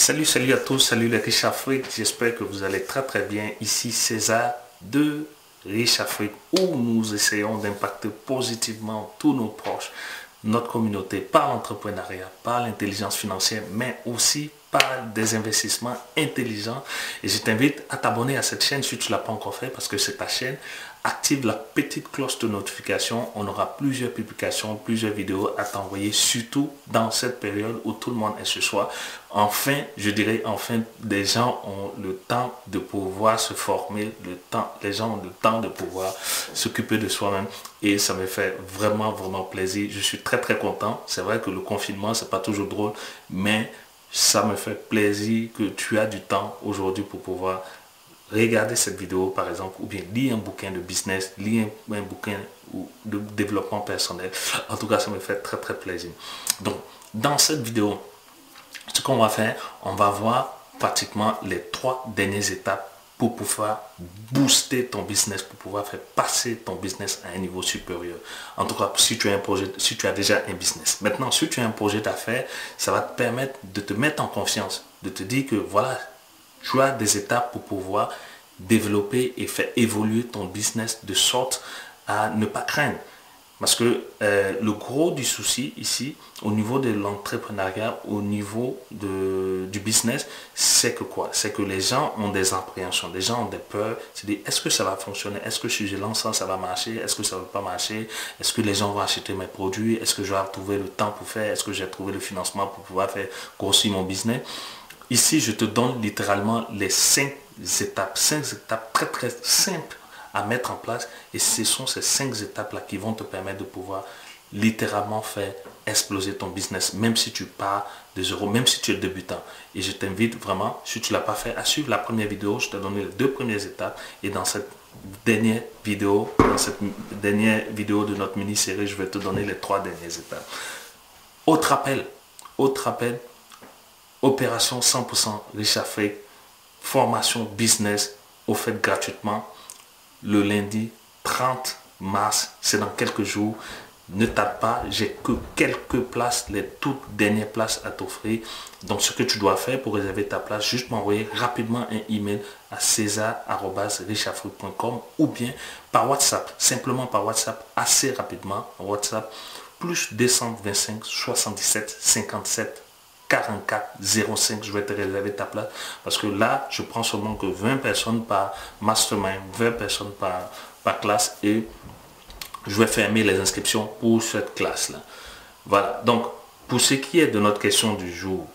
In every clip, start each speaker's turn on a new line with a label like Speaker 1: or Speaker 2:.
Speaker 1: Salut à tous, salut les Riches Afrique, j'espère que vous allez très bien. Ici César de Riches Afrique où nous essayons d'impacter positivement tous nos proches, notre communauté par l'entrepreneuriat, par l'intelligence financière, mais aussi par des investissements intelligents. Et je t'invite à t'abonner à cette chaîne si tu ne l'as pas encore fait parce que c'est ta chaîne. Active la petite cloche de notification. On aura plusieurs publications, plusieurs vidéos à t'envoyer, surtout dans cette période où tout le monde est chez soi. Enfin, je dirais enfin, des gens ont le temps de pouvoir se former, les gens ont le temps de pouvoir s'occuper de soi-même et ça me fait vraiment plaisir. Je suis très content. C'est vrai que le confinement, c'est pas toujours drôle, mais ça me fait plaisir que tu as du temps aujourd'hui pour pouvoir regarder cette vidéo par exemple, ou bien lire un bouquin de business, lire un bouquin de développement personnel. En tout cas, ça me fait très plaisir. Donc, dans cette vidéo, ce qu'on va faire, on va voir pratiquement les 3 dernières étapes pour pouvoir booster ton business, pour pouvoir faire passer ton business à un niveau supérieur. En tout cas, si tu as un projet, si tu as déjà un business. Maintenant, si tu as un projet d'affaires, ça va te permettre de te mettre en confiance, de te dire que voilà, tu as des étapes pour pouvoir développer et faire évoluer ton business de sorte à ne pas craindre. Parce que le gros du souci ici, au niveau de l'entrepreneuriat, au niveau du business, c'est que quoi? C'est que les gens ont des appréhensions, les gens ont des peurs. C'est dire, est-ce que ça va fonctionner? Est-ce que si je lance ça va marcher? Est-ce que ça ne va pas marcher? Est-ce que les gens vont acheter mes produits? Est-ce que je vais trouver le temps pour faire? Est-ce que j'ai trouvé le financement pour pouvoir faire grossir mon business? Ici, je te donne littéralement les 5 étapes très simples à mettre en place. Et ce sont ces 5 étapes-là qui vont te permettre de pouvoir littéralement faire exploser ton business, même si tu pars de zéro, même si tu es débutant. Et je t'invite vraiment, si tu ne l'as pas fait, à suivre la première vidéo. Je t'ai donné les 2 premières étapes. Et dans cette dernière vidéo, de notre mini-série, je vais te donner les 3 dernières étapes. Autre rappel, opération 100% Riches Afrique, formation business offerte gratuitement le lundi 30 mars, c'est dans quelques jours. Ne tarde pas, j'ai que quelques places, les toutes dernières places à t'offrir. Donc ce que tu dois faire pour réserver ta place, juste m'envoyer rapidement un email à cesar@richafrique.com ou bien par WhatsApp, simplement par WhatsApp, assez rapidement, WhatsApp, plus 225 77 57 44 05, je vais te réserver ta place parce que là, je prends seulement que 20 personnes par mastermind, 20 personnes par classe et je vais fermer les inscriptions pour cette classe-là. Voilà, donc pour ce qui est de notre question du jour,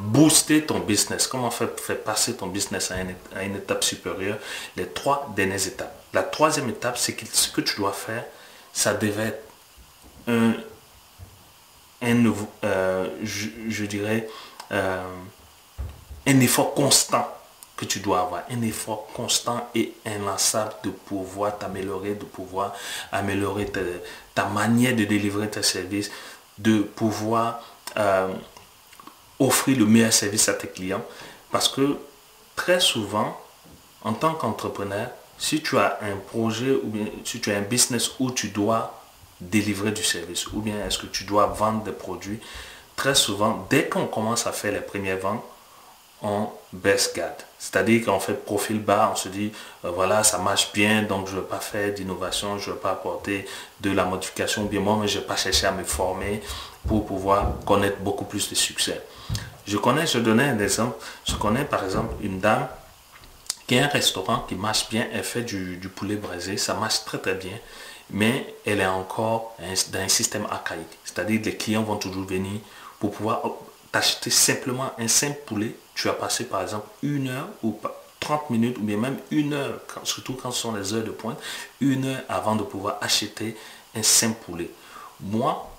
Speaker 1: booster ton business, comment faire passer ton business à une étape supérieure, les 3 dernières étapes. La 3e étape, c'est que ce que tu dois faire, ça devait être je dirais, un effort constant que tu dois avoir, un effort constant et inlassable de pouvoir t'améliorer, de pouvoir améliorer ta manière de délivrer tes services, de pouvoir offrir le meilleur service à tes clients. Parce que très souvent, en tant qu'entrepreneur, si tu as un projet ou bien si tu as un business où tu dois délivrer du service ou bien est-ce que tu dois vendre des produits, très souvent, dès qu'on commence à faire les premières ventes, on baisse garde. C'est-à-dire qu'on fait profil bas, on se dit, voilà, ça marche bien, donc je ne veux pas faire d'innovation, je ne veux pas apporter de la modification, bien moi, mais je ne vais pas chercher à me former pour pouvoir connaître beaucoup plus de succès. Je donnais un exemple, je connais par exemple une dame qui a un restaurant qui marche bien, elle fait du poulet braisé, ça marche très bien, mais elle est encore dans un système archaïque. C'est-à-dire que les clients vont toujours venir pour pouvoir t'acheter simplement un simple poulet. Tu as passé par exemple 1 heure ou 30 minutes ou bien même 1 heure, surtout quand ce sont les heures de pointe, 1 heure avant de pouvoir acheter un simple poulet. Moi,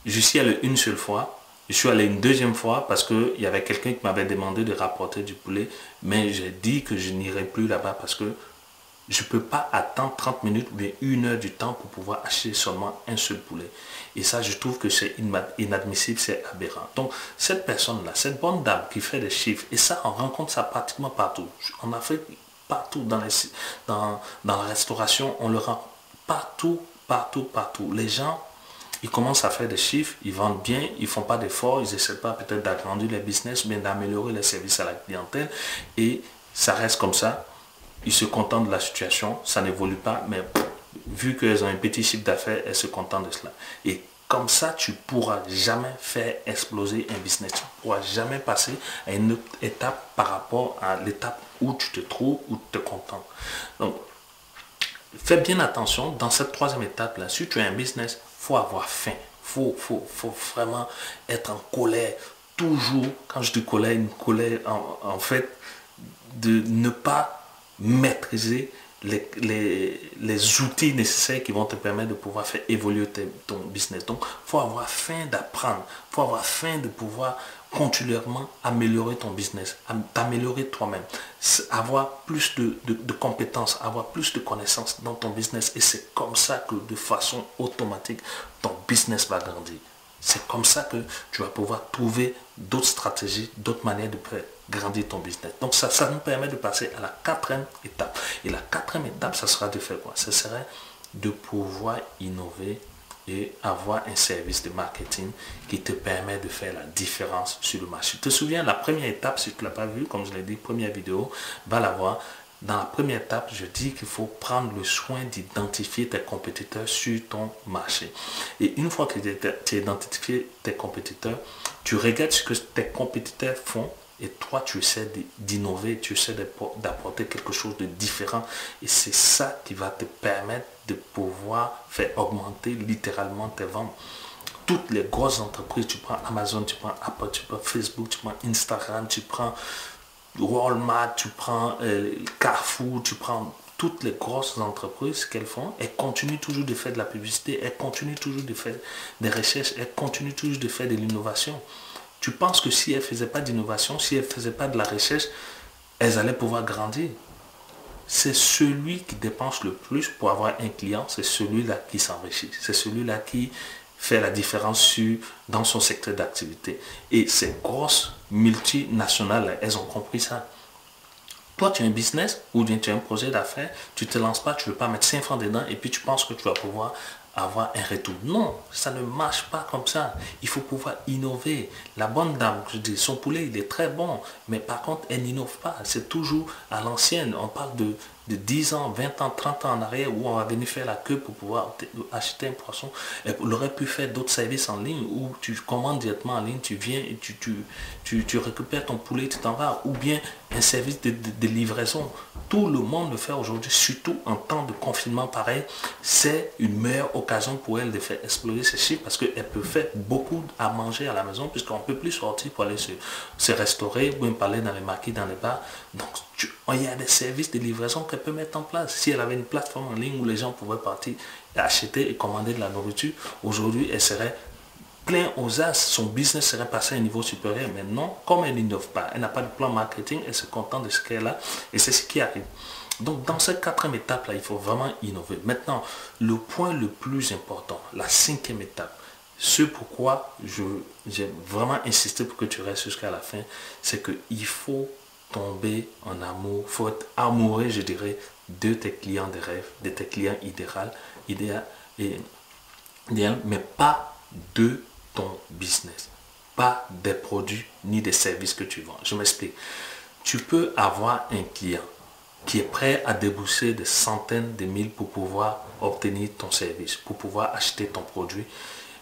Speaker 1: je suis allé une seule fois. Je suis allé une 2e fois parce qu'il y avait quelqu'un qui m'avait demandé de rapporter du poulet, mais j'ai dit que je n'irai plus là-bas parce que je ne peux pas attendre 30 minutes ou bien 1 heure du temps pour pouvoir acheter seulement un seul poulet. Et ça, je trouve que c'est inadmissible, c'est aberrant. Donc, cette personne-là, cette bonne dame qui fait des chiffres, et ça, on rencontre ça pratiquement partout. En Afrique, partout, dans la restauration, on le rend partout. Les gens Ils commencent à faire des chiffres, ils vendent bien, ils font pas d'efforts, ils essaient pas peut-être d'agrandir les business, mais d'améliorer les services à la clientèle et ça reste comme ça. Ils se contentent de la situation, ça n'évolue pas, mais vu qu'elles ont un petit chiffre d'affaires, elles se contentent de cela. Et comme ça, tu ne pourras jamais faire exploser un business. Tu ne pourras jamais passer à une autre étape par rapport à l'étape où tu te trouves, où tu te contentes. Donc, fais bien attention dans cette troisième étape-là. Si tu as un business, il faut avoir faim. Il faut vraiment être en colère. Toujours, quand je dis colère, une colère en fait de ne pas maîtriser les outils nécessaires qui vont te permettre de pouvoir faire évoluer ton business. Donc, il faut avoir faim d'apprendre. Il faut avoir faim de pouvoir continuellement améliorer ton business, t'améliorer toi-même, avoir plus de compétences, avoir plus de connaissances dans ton business. Et c'est comme ça que de façon automatique, ton business va grandir. C'est comme ça que tu vas pouvoir trouver d'autres stratégies, d'autres manières de grandir ton business. Donc ça nous permet de passer à la quatrième étape. Et la quatrième étape, ça sera de faire quoi? Ce serait de pouvoir innover et avoir un service de marketing qui te permet de faire la différence sur le marché. Tu te souviens, la première étape, si tu ne l'as pas vu, comme je l'ai dit, première vidéo, va la voir. Dans la première étape, je dis qu'il faut prendre le soin d'identifier tes compétiteurs sur ton marché. Et une fois que tu as identifié tes compétiteurs, tu regardes ce que tes compétiteurs font et toi, tu essaies d'innover, tu essaies d'apporter quelque chose de différent. Et c'est ça qui va te permettre de pouvoir faire augmenter littéralement tes ventes. Toutes les grosses entreprises, tu prends Amazon, tu prends Apple, tu prends Facebook, tu prends Instagram, tu prends Walmart, tu prends Carrefour, tu prends toutes les grosses entreprises qu'elles font, elles continuent toujours de faire de la publicité, elles continuent toujours de faire des recherches, elles continuent toujours de faire de l'innovation. Tu penses que si elles ne faisaient pas d'innovation, si elles ne faisaient pas de la recherche, elles allaient pouvoir grandir? C'est celui qui dépense le plus pour avoir un client, c'est celui-là qui s'enrichit, c'est celui-là qui fait la différence dans son secteur d'activité. Et ces grosses multinationales, elles ont compris ça. Toi, tu as un business ou bien tu as un projet d'affaires, tu ne te lances pas, tu ne veux pas mettre 5 francs dedans et puis tu penses que tu vas pouvoir avoir un retour. Non, ça ne marche pas comme ça. Il faut pouvoir innover. La bonne dame, je dis, son poulet, il est très bon, mais par contre, elle n'innove pas. C'est toujours à l'ancienne. On parle de 10 ans, 20 ans, 30 ans en arrière où on va venir faire la queue pour pouvoir acheter un poisson. Elle aurait pu faire d'autres services en ligne où tu commandes directement en ligne, tu viens et tu récupères ton poulet, tu t'en vas. Ou bien un service de livraison. Tout le monde le fait aujourd'hui, surtout en temps de confinement pareil. C'est une meilleure occasion pour elle de faire exploser ses chiffres parce qu'elle peut faire beaucoup à manger à la maison puisqu'on ne peut plus sortir pour aller se restaurer ou même parler dans les maquis, dans les bars. Donc, il y a des services de livraison qu'elle peut mettre en place. Si elle avait une plateforme en ligne où les gens pouvaient partir et acheter et commander de la nourriture, aujourd'hui, elle serait plein aux as, son business serait passé à un niveau supérieur. Mais non, comme elle n'innove pas, elle n'a pas de plan marketing, elle se contente de ce qu'elle a et c'est ce qui arrive. Donc dans cette quatrième étape-là, il faut vraiment innover. Maintenant, le point le plus important, la cinquième étape, ce pourquoi j'ai vraiment insisté pour que tu restes jusqu'à la fin, c'est qu'il faut tomber en amour, il faut être amoureux, je dirais, de tes clients de rêve, de tes clients idéal, mais pas de ton business, pas des produits ni des services que tu vends. Je m'explique. Tu peux avoir un client qui est prêt à débourser des centaines de mille pour pouvoir obtenir ton service, pour pouvoir acheter ton produit.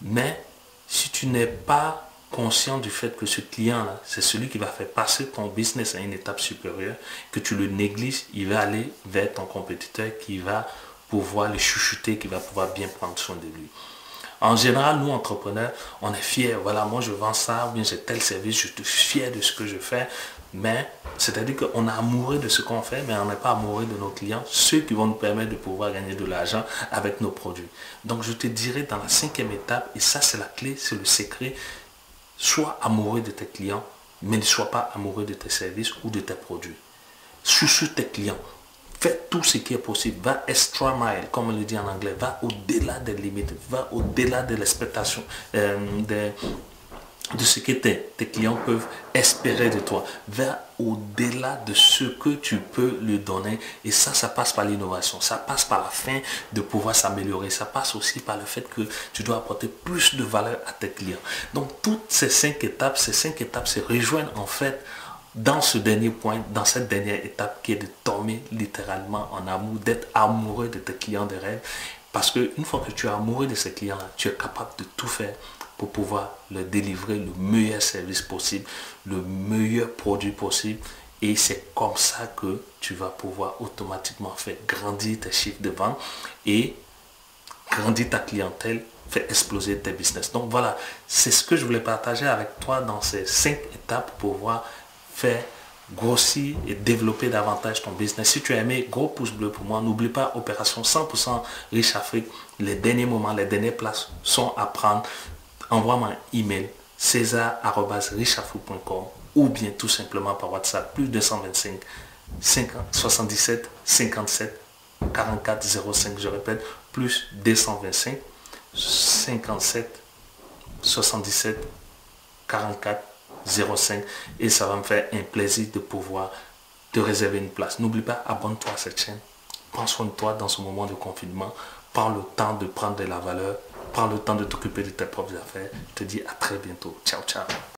Speaker 1: Mais si tu n'es pas conscient du fait que ce client-là, c'est celui qui va faire passer ton business à une étape supérieure, que tu le négliges, il va aller vers ton compétiteur qui va pouvoir le chouchouter, qui va pouvoir bien prendre soin de lui. En général, nous, entrepreneurs, on est fiers. Voilà, moi, je vends ça, ou bien j'ai tel service, je suis fier de ce que je fais. Mais, c'est-à-dire qu'on est amoureux de ce qu'on fait, mais on n'est pas amoureux de nos clients, ceux qui vont nous permettre de pouvoir gagner de l'argent avec nos produits. Donc, je te dirais dans la cinquième étape, et ça, c'est la clé, c'est le secret, sois amoureux de tes clients, mais ne sois pas amoureux de tes services ou de tes produits. Chouchoute tes clients. Fais tout ce qui est possible. Va extra mile, comme on le dit en anglais. Va au-delà des limites. Va au-delà de l'expectation, de ce que tes clients peuvent espérer de toi. Va au-delà de ce que tu peux lui donner. Et ça passe par l'innovation. Ça passe par la fin de pouvoir s'améliorer. Ça passe aussi par le fait que tu dois apporter plus de valeur à tes clients. Donc, toutes ces 5 étapes se rejoignent en fait dans ce dernier point, dans cette dernière étape qui est de tomber littéralement en amour, d'être amoureux de tes clients de rêve. Parce qu'une fois que tu es amoureux de ces clients-là, tu es capable de tout faire pour pouvoir leur délivrer le meilleur service possible, le meilleur produit possible. Et c'est comme ça que tu vas pouvoir automatiquement faire grandir tes chiffres de vente et grandir ta clientèle, faire exploser tes business. Donc voilà, c'est ce que je voulais partager avec toi dans ces 5 étapes pour pouvoir faire grossir et développer davantage ton business. Si tu as aimé, gros pouce bleu pour moi. N'oublie pas, opération 100% Riche Afrique. Les derniers moments, les dernières places sont à prendre. Envoie-moi un email cesar@richafrique.com ou bien tout simplement par WhatsApp plus 225 77 57 44 05. Je répète, plus 225 57 77 44 05 et ça va me faire un plaisir de pouvoir te réserver une place. N'oublie pas, abonne-toi à cette chaîne. Prends soin de toi dans ce moment de confinement. Prends le temps de prendre de la valeur. Prends le temps de t'occuper de tes propres affaires. Je te dis à très bientôt. Ciao, ciao.